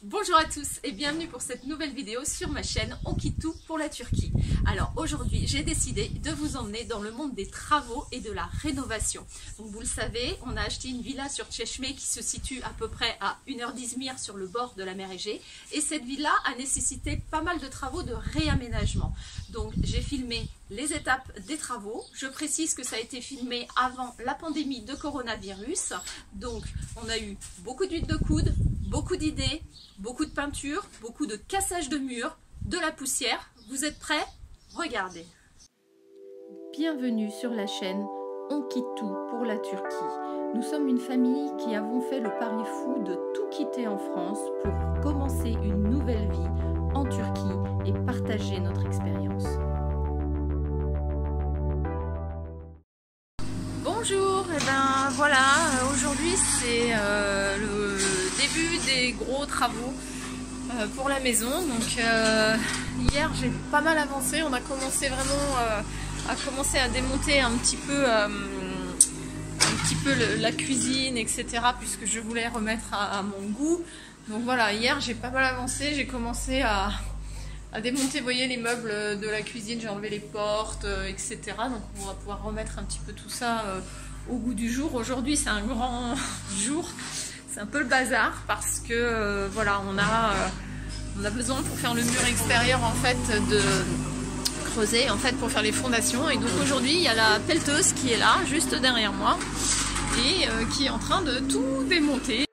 Bonjour à tous et bienvenue pour cette nouvelle vidéo sur ma chaîne On quitte tout pour la Turquie. Alors aujourd'hui j'ai décidé de vous emmener dans le monde des travaux et de la rénovation. Donc vous le savez, on a acheté une villa sur Çeşme qui se situe à peu près à 1h d'Izmir sur le bord de la mer Égée. Et cette villa a nécessité pas mal de travaux de réaménagement. Donc j'ai filmé les étapes des travaux. Je précise que ça a été filmé avant la pandémie de coronavirus. Donc on a eu beaucoup d'huile de coude, beaucoup d'idées, beaucoup de peinture, beaucoup de cassage de murs, de la poussière. Vous êtes prêts? Regardez. Bienvenue sur la chaîne On quitte tout pour la Turquie. Nous sommes une famille qui avons fait le pari fou de tout quitter en France pour commencer une nouvelle vie en Turquie et partager notre expérience. Bonjour, et ben voilà, aujourd'hui c'est le début des gros travaux pour la maison. Donc hier j'ai pas mal avancé, on a commencé vraiment à démonter un petit peu la cuisine, etc. puisque je voulais remettre à mon goût. Donc voilà, hier j'ai pas mal avancé, j'ai commencé à démonter, vous voyez, les meubles de la cuisine, j'ai enlevé les portes, etc. Donc on va pouvoir remettre un petit peu tout ça au goût du jour. Aujourd'hui c'est un grand jour, c'est un peu le bazar parce que voilà, on a besoin pour faire le mur extérieur en fait de creuser en fait pour faire les fondations. Et donc aujourd'hui il y a la pelleteuse qui est là juste derrière moi et qui est en train de tout démonter.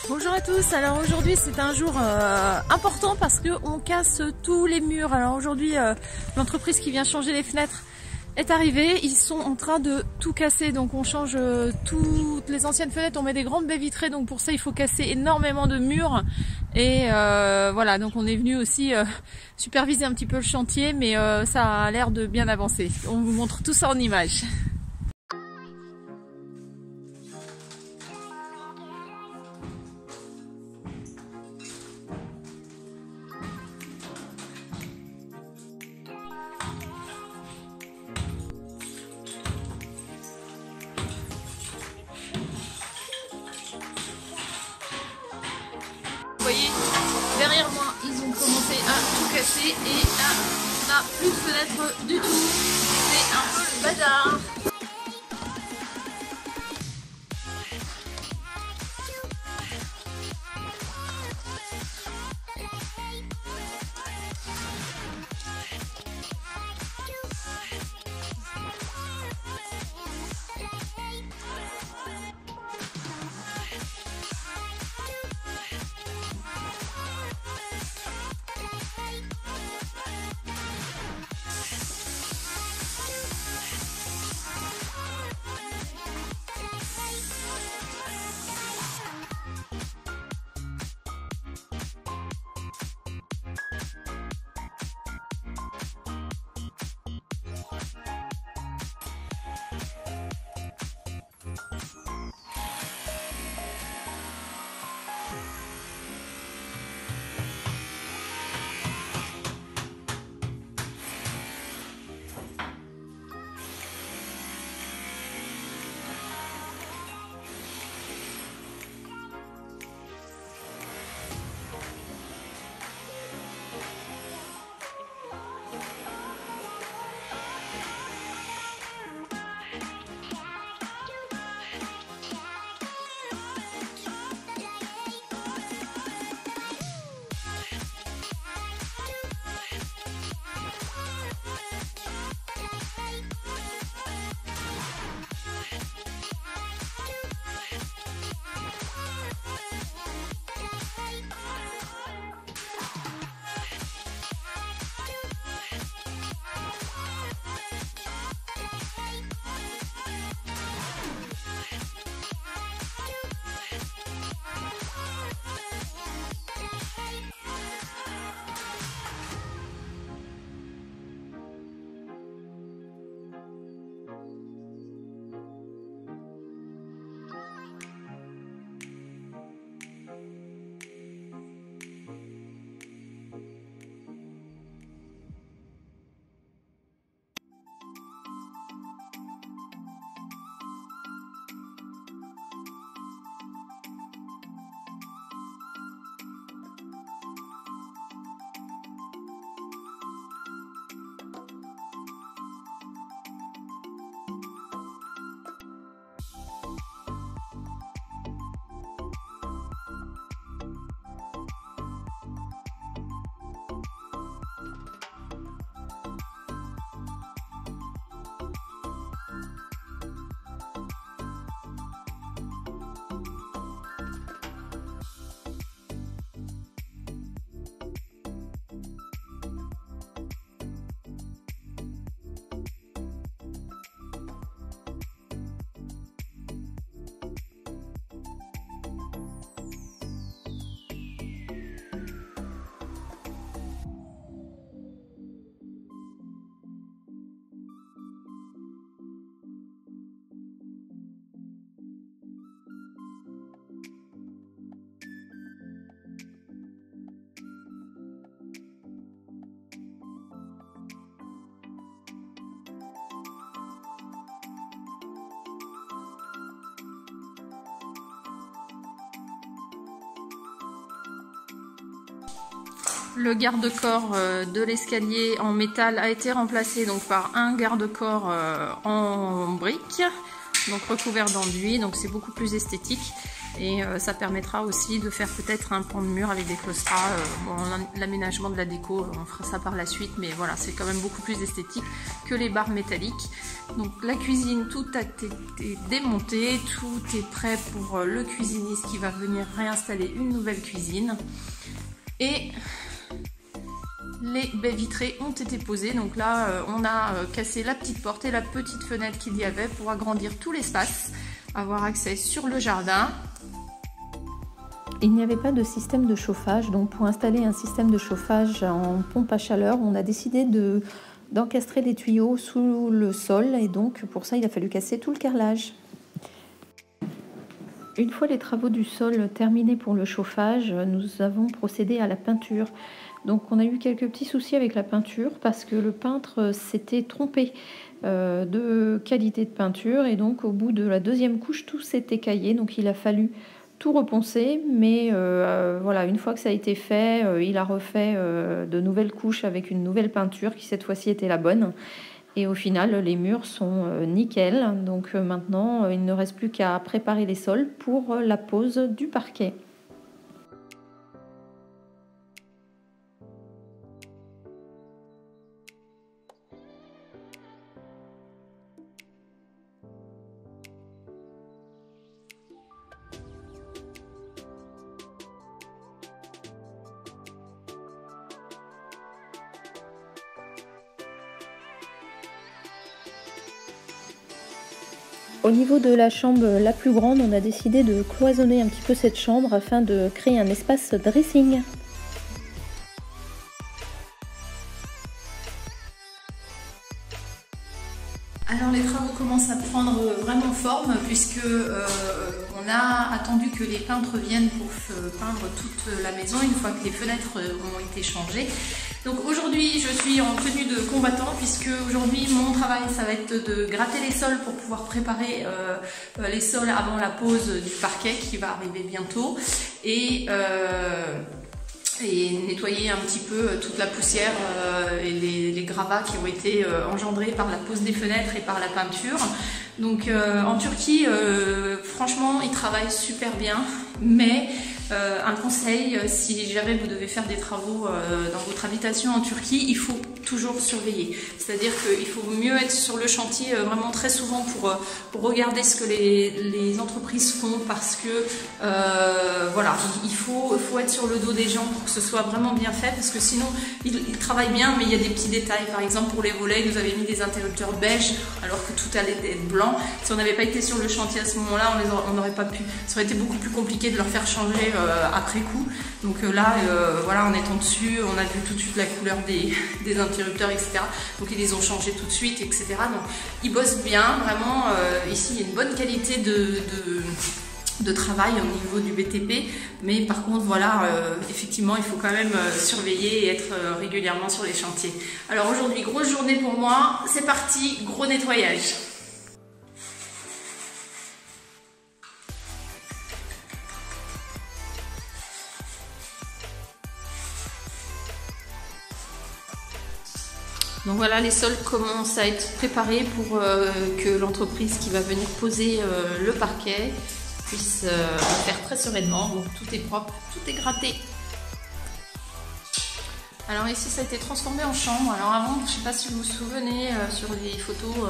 Bonjour à tous, alors aujourd'hui c'est un jour important parce qu'on casse tous les murs. Alors aujourd'hui l'entreprise qui vient changer les fenêtres est arrivée, ils sont en train de tout casser, donc on change toutes les anciennes fenêtres, on met des grandes baies vitrées, donc pour ça il faut casser énormément de murs. Et voilà, donc on est venu aussi superviser un petit peu le chantier, mais ça a l'air de bien avancer. On vous montre tout ça en images. Vous voyez, derrière moi, ils ont commencé à tout casser et à on n'a plus de fenêtre du tout. C'est un peu le bazar. Le garde-corps de l'escalier en métal a été remplacé donc par un garde-corps en briques, donc recouvert d'enduit, donc c'est beaucoup plus esthétique et ça permettra aussi de faire peut-être un pan de mur avec des claustras. Bon, l'aménagement de la déco, on fera ça par la suite, mais voilà, c'est quand même beaucoup plus esthétique que les barres métalliques. Donc la cuisine, tout a été démonté, tout est prêt pour le cuisiniste qui va venir réinstaller une nouvelle cuisine. Et les baies vitrées ont été posées, donc là on a cassé la petite porte et la petite fenêtre qu'il y avait pour agrandir tout l'espace, avoir accès sur le jardin. Il n'y avait pas de système de chauffage, donc pour installer un système de chauffage en pompe à chaleur, on a décidé d'encastrer des tuyaux sous le sol et donc pour ça il a fallu casser tout le carrelage. Une fois les travaux du sol terminés pour le chauffage, nous avons procédé à la peinture. Donc on a eu quelques petits soucis avec la peinture parce que le peintre s'était trompé de qualité de peinture et donc au bout de la deuxième couche tout s'est écaillé, donc il a fallu tout reponcer, mais voilà, une fois que ça a été fait, il a refait de nouvelles couches avec une nouvelle peinture qui cette fois-ci était la bonne. Et au final, les murs sont nickel. Donc maintenant, il ne reste plus qu'à préparer les sols pour la pose du parquet. Au niveau de la chambre la plus grande, on a décidé de cloisonner un petit peu cette chambre afin de créer un espace dressing. Alors les travaux commencent à prendre vraiment forme puisque on a attendu que les peintres viennent pour peindre toute la maison une fois que les fenêtres ont été changées. Donc aujourd'hui je suis en tenue de combattant puisque aujourd'hui mon travail ça va être de gratter les sols pour pouvoir préparer les sols avant la pose du parquet qui va arriver bientôt et nettoyer un petit peu toute la poussière et les gravats qui ont été engendrés par la pose des fenêtres et par la peinture. Donc en Turquie, franchement, ils travaillent super bien, mais un conseil, si jamais vous devez faire des travaux dans votre habitation en Turquie, il faut toujours surveiller. C'est-à-dire qu'il faut mieux être sur le chantier vraiment très souvent pour regarder ce que les entreprises font parce que voilà, il faut être sur le dos des gens pour que ce soit vraiment bien fait parce que sinon ils travaillent bien mais il y a des petits détails. Par exemple pour les volets, ils nous avaient mis des interrupteurs beige alors que tout allait être blanc. Si on n'avait pas été sur le chantier à ce moment-là, on n'aurait pas pu. Ça aurait été beaucoup plus compliqué de leur faire changer après coup. Donc là, voilà, en étant dessus, on a vu tout de suite la couleur des interrupteurs, etc. Donc ils les ont changés tout de suite, etc. Donc ils bossent bien, vraiment. Ici, il y a une bonne qualité de travail au niveau du BTP, mais par contre voilà, effectivement il faut quand même surveiller et être régulièrement sur les chantiers. Alors aujourd'hui, grosse journée pour moi, c'est parti, gros nettoyage. Donc voilà, les sols commencent à être préparés pour que l'entreprise qui va venir poser le parquet puisse le faire très sereinement. Donc tout est propre, tout est gratté. Alors ici ça a été transformé en chambre. Alors avant, je ne sais pas si vous vous souvenez sur les photos,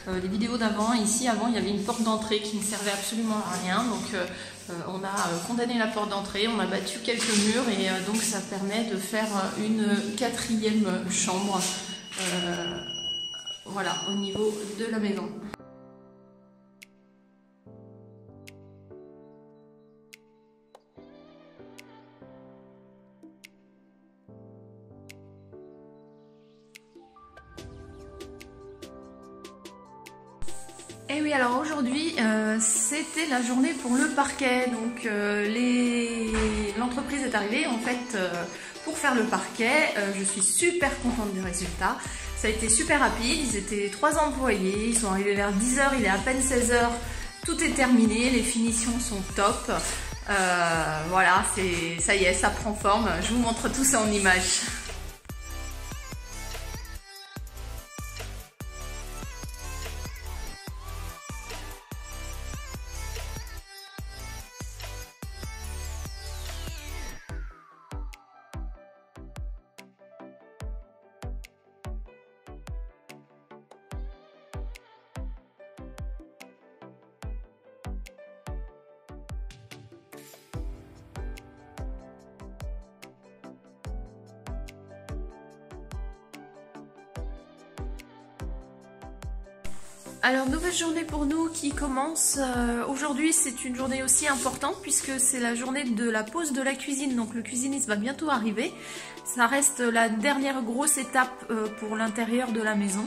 les vidéos d'avant, ici avant il y avait une porte d'entrée qui ne servait absolument à rien. Donc on a condamné la porte d'entrée, on a battu quelques murs et donc ça permet de faire une 4e chambre. Voilà, au niveau de la maison. Et oui, alors aujourd'hui, c'était la journée pour le parquet. Donc l'entreprise est arrivée en fait pour faire le parquet. Je suis super contente du résultat. Ça a été super rapide, ils étaient 3 employés, ils sont arrivés vers 10 h, il est à peine 16 h, tout est terminé, les finitions sont top. Voilà, ça y est, ça prend forme. Je vous montre tout ça en images. Alors nouvelle journée pour nous qui commence. Aujourd'hui c'est une journée aussi importante puisque c'est la journée de la pose de la cuisine. Donc le cuisiniste va bientôt arriver. Ça reste la dernière grosse étape pour l'intérieur de la maison.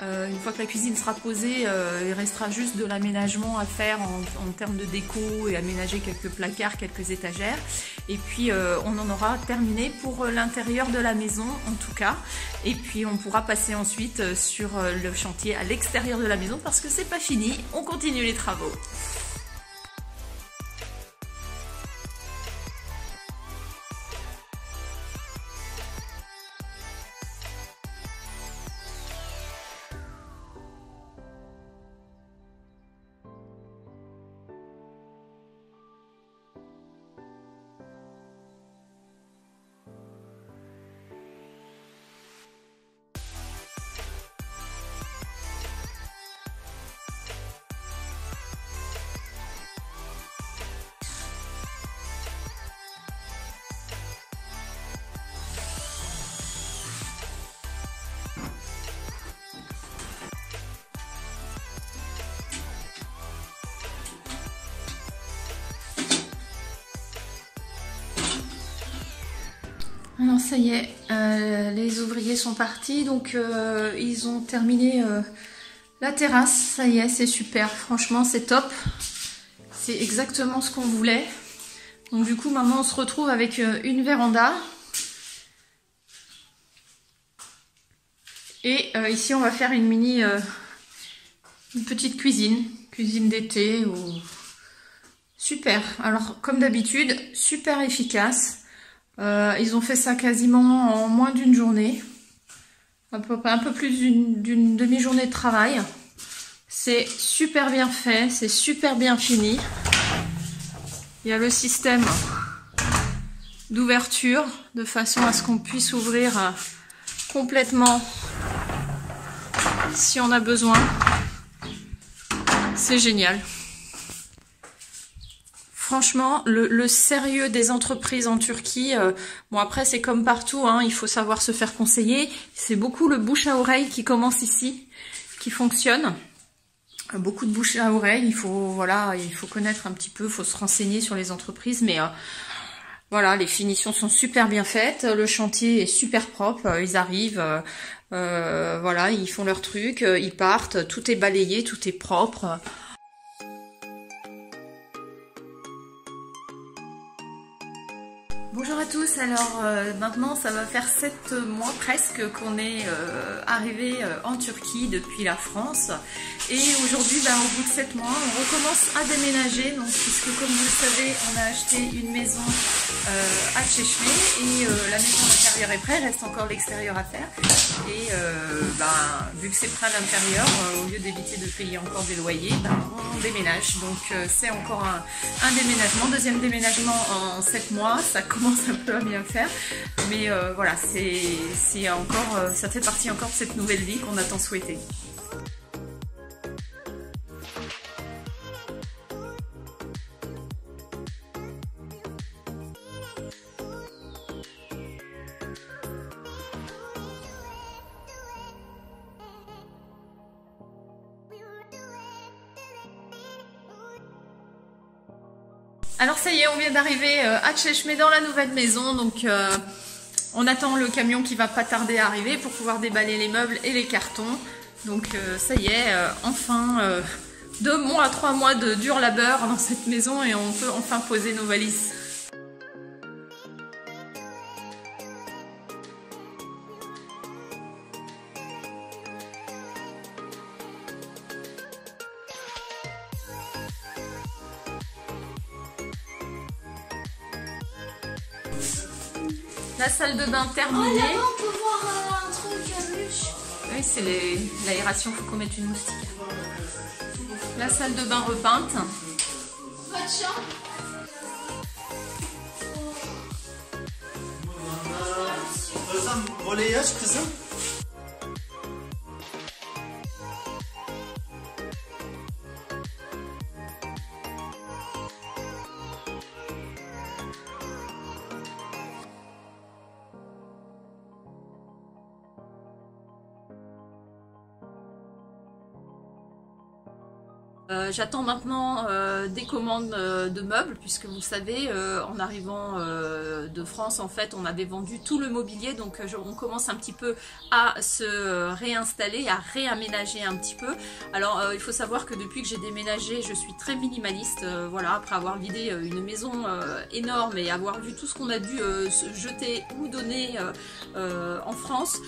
Une fois que la cuisine sera posée, il restera juste de l'aménagement à faire en termes de déco et aménager quelques placards, quelques étagères. Et puis on en aura terminé pour l'intérieur de la maison en tout cas. Et puis on pourra passer ensuite sur le chantier à l'extérieur de la maison parce que c'est pas fini, on continue les travaux. ça y est, les ouvriers sont partis, donc ils ont terminé la terrasse. Ça y est, c'est super, franchement c'est top. C'est exactement ce qu'on voulait. Donc du coup maintenant on se retrouve avec une véranda. Et ici on va faire une une petite cuisine d'été. Super, alors comme d'habitude, super efficace. Ils ont fait ça quasiment en moins d'une journée. Un peu plus d'une demi-journée de travail. C'est super bien fait, c'est super bien fini. Il y a le système d'ouverture de façon à ce qu'on puisse ouvrir complètement si on a besoin. C'est génial. Franchement, le sérieux des entreprises en Turquie, bon après c'est comme partout, hein, il faut savoir se faire conseiller. C'est beaucoup le bouche à oreille qui commence ici, qui fonctionne. Beaucoup de bouche à oreille, il faut connaître un petit peu, il faut se renseigner sur les entreprises, mais voilà, les finitions sont super bien faites, le chantier est super propre, ils arrivent, voilà, ils font leur truc, ils partent, tout est balayé, tout est propre. Bonjour à tous, alors maintenant ça va faire 7 mois presque qu'on est arrivé en Turquie depuis la France et aujourd'hui au bout de 7 mois on recommence à déménager, donc, puisque comme vous le savez on a acheté une maison à Çeşme et la maison d'intérieur est prête, reste encore l'extérieur à faire et vu que c'est prêt à l'intérieur, au lieu d'éviter de payer encore des loyers, on déménage, donc c'est encore un déménagement, deuxième déménagement en 7 mois, ça commence un peu à bien faire, mais voilà, c'est encore, ça fait partie encore de cette nouvelle vie qu'on a tant souhaité. Alors ça y est, on vient d'arriver à Çeşme dans la nouvelle maison, donc on attend le camion qui va pas tarder à arriver pour pouvoir déballer les meubles et les cartons. Donc ça y est, enfin 2 mois, 3 mois de dur labeur dans cette maison et on peut enfin poser nos valises. La salle de bain terminée. Oh là-bas on peut voir un truc à ruche. Oui, c'est l'aération, il faut qu'on mette une moustique. La salle de bain repeinte. Votre chambre. Voleyaç kızım. J'attends maintenant des commandes de meubles, puisque vous savez, en arrivant de France, en fait, on avait vendu tout le mobilier, donc on commence un petit peu à se réinstaller, à réaménager un petit peu. Alors, il faut savoir que depuis que j'ai déménagé, je suis très minimaliste, voilà, après avoir vidé une maison énorme et avoir vu tout ce qu'on a dû jeter ou donner en France,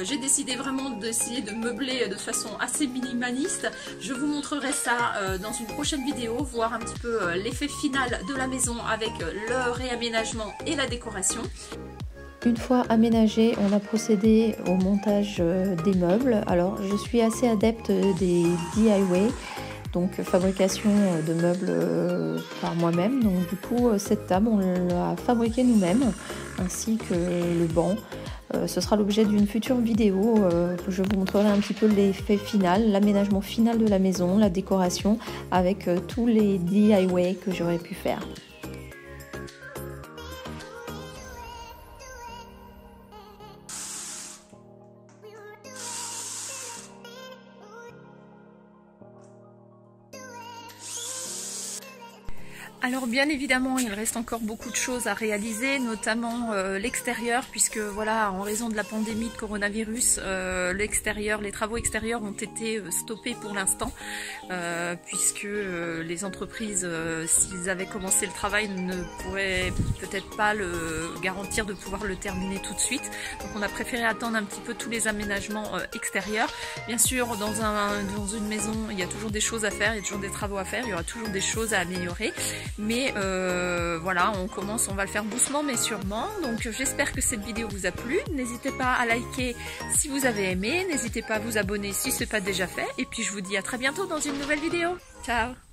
j'ai décidé vraiment d'essayer de meubler de façon assez minimaliste. Je vous montrerai ça dans une prochaine vidéo, voir un petit peu l'effet final de la maison avec le réaménagement et la décoration. Une fois aménagé, on a procédé au montage des meubles. Alors je suis assez adepte des DIY, donc fabrication de meubles par moi-même. Donc du coup cette table on l'a fabriquée nous-mêmes, ainsi que le banc. Ce sera l'objet d'une future vidéo. Je vous montrerai un petit peu l'effet final, l'aménagement final de la maison, la décoration avec tous les DIY que j'aurais pu faire. Alors bien évidemment, il reste encore beaucoup de choses à réaliser, notamment l'extérieur, puisque voilà, en raison de la pandémie de coronavirus, l'extérieur, les travaux extérieurs ont été stoppés pour l'instant, puisque les entreprises, s'ils avaient commencé le travail, ne pourraient peut-être pas le garantir de pouvoir le terminer tout de suite. Donc on a préféré attendre un petit peu tous les aménagements extérieurs. Bien sûr, dans une maison, il y a toujours des choses à faire, il y a toujours des travaux à faire, il y aura toujours des choses à améliorer. Mais voilà, on va le faire doucement mais sûrement. Donc j'espère que cette vidéo vous a plu. N'hésitez pas à liker si vous avez aimé. N'hésitez pas à vous abonner si ce n'est pas déjà fait. Et puis je vous dis à très bientôt dans une nouvelle vidéo. Ciao!